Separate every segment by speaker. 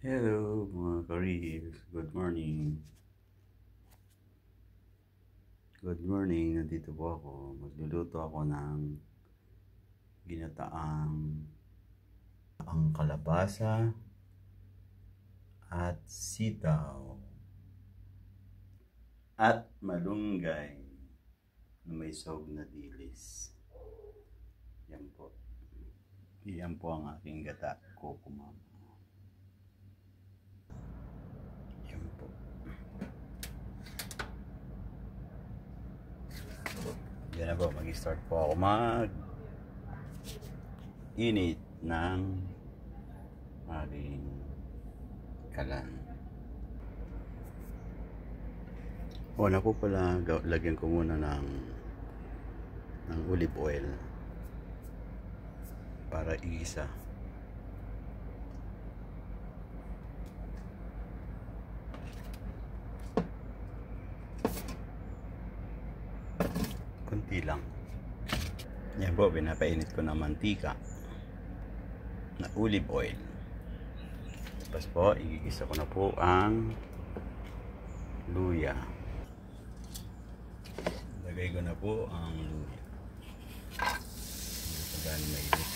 Speaker 1: Hello mga ka-reels, good morning. Good morning, nandito po ako. Magluluto ako ng ginataang ang kalabasa at sitaw at malunggay na may sahog na dilis. Yan po. Yan po ang aking gata ko kumama. Yan po. Yan na po, mag-start po ako init ng aking kalan. Una po pala, lagyan ko muna ng olive oil para igisa. Kunti lang. Yan po, pinapainit ko ng mantika na olive oil. Tapos po, igigisa ko na po ang luya. Lagay ko na po ang luya. Hindi pa gano'n mainit.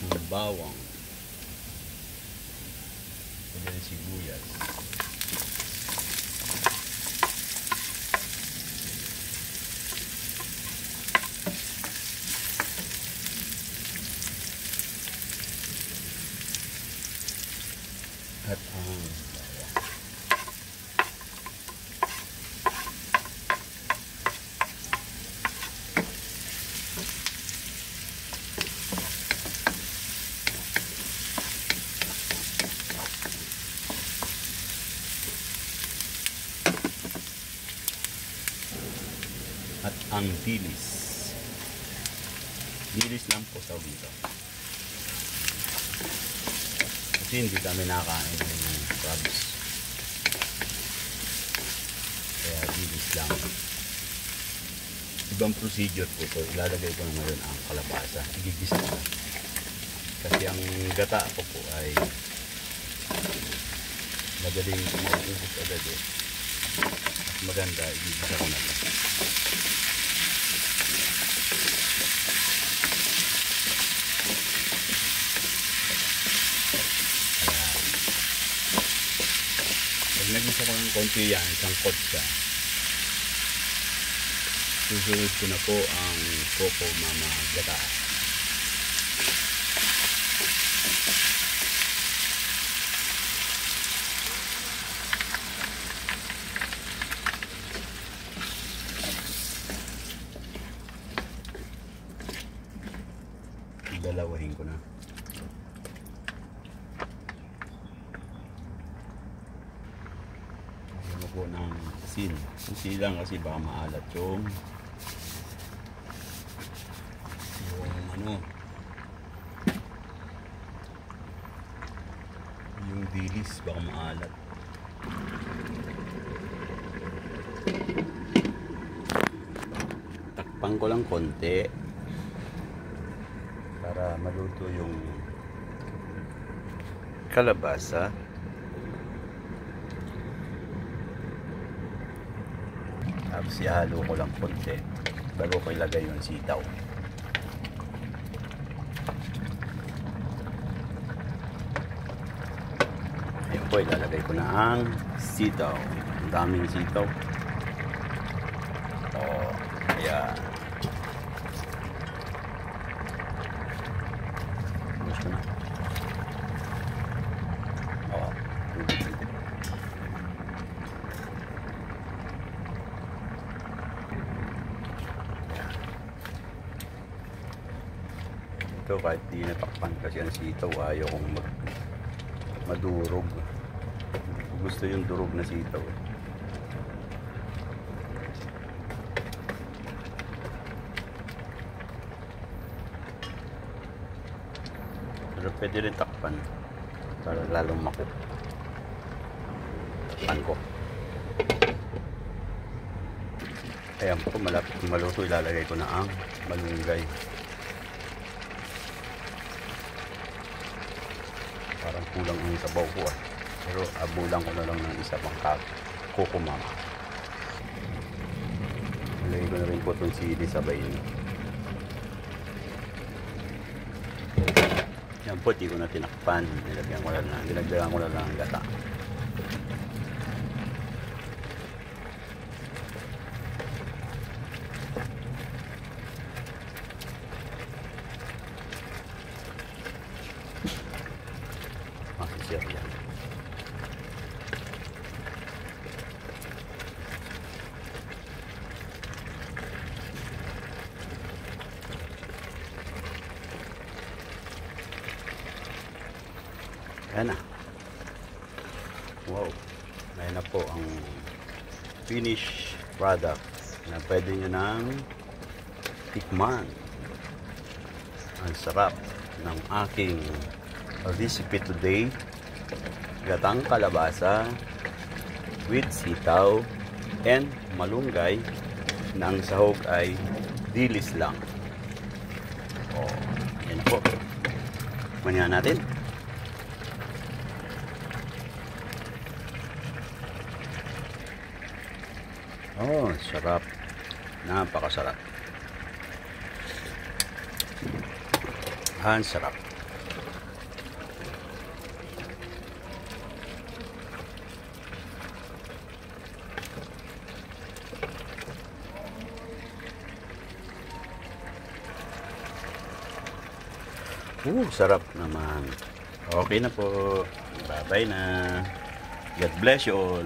Speaker 1: Ang bawang. Pwede rin sibuyas. At ang dilis. Dilis lang po sa dito. Kasi hindi kami nakain ng crabs. Kaya dilis lang. Ibang procedure po to. Ilalagay ko na ngayon ang kalabasa. Igigisa ko na. Kasi ang gata ko po ay madaling maubos agad eh. At maganda, igigisa ko na ito. Nagisa ko ng konti yan, isang kotsa. Susunod ko na po ang Coco Mama gata. Dalawahin ko na. Po ng asin. Asin lang kasi baka maalat yung yung dilis, baka maalat. Takpan ko lang konti para maluto yung kalabasa. Tapos ihalo ko lang konti bago ko ilagay yung sitaw. Ayun po, ilalagay ko na ang sitaw. Ang daming sitaw. Ayan. Gusto na. Ito kahit di natakpan kasi ang sitaw, ayaw kong madurog. Gusto yung durog na sitaw. Pero pwede rin takpan para lalong makook. Takpan ko. Ayan po, malapit kong maluto, ilalagay ko na ang malunggay. Parang kulang ang sabaw ko ah. Pero abulang ko na lang ng isa pang kukumama. Ilagay ko na rin po itong sili sabay yun. Yan po, di ko na tinakpan. Dinagdagan ko na lang ang gata. Masisir yan. Ayan na. Wow. Ayan na po ang finished product na pwede nyo nang tikman. Ang sarap ng aking recipe today. Gatang kalabasa with sitaw and malunggay na ang sahog ay dilis lang. Oh, yan po. Manyahan natin. Oh, sarap. Napakasarap. Ang sarap. Sarap naman. Okay na po. Bye-bye na. God bless you all.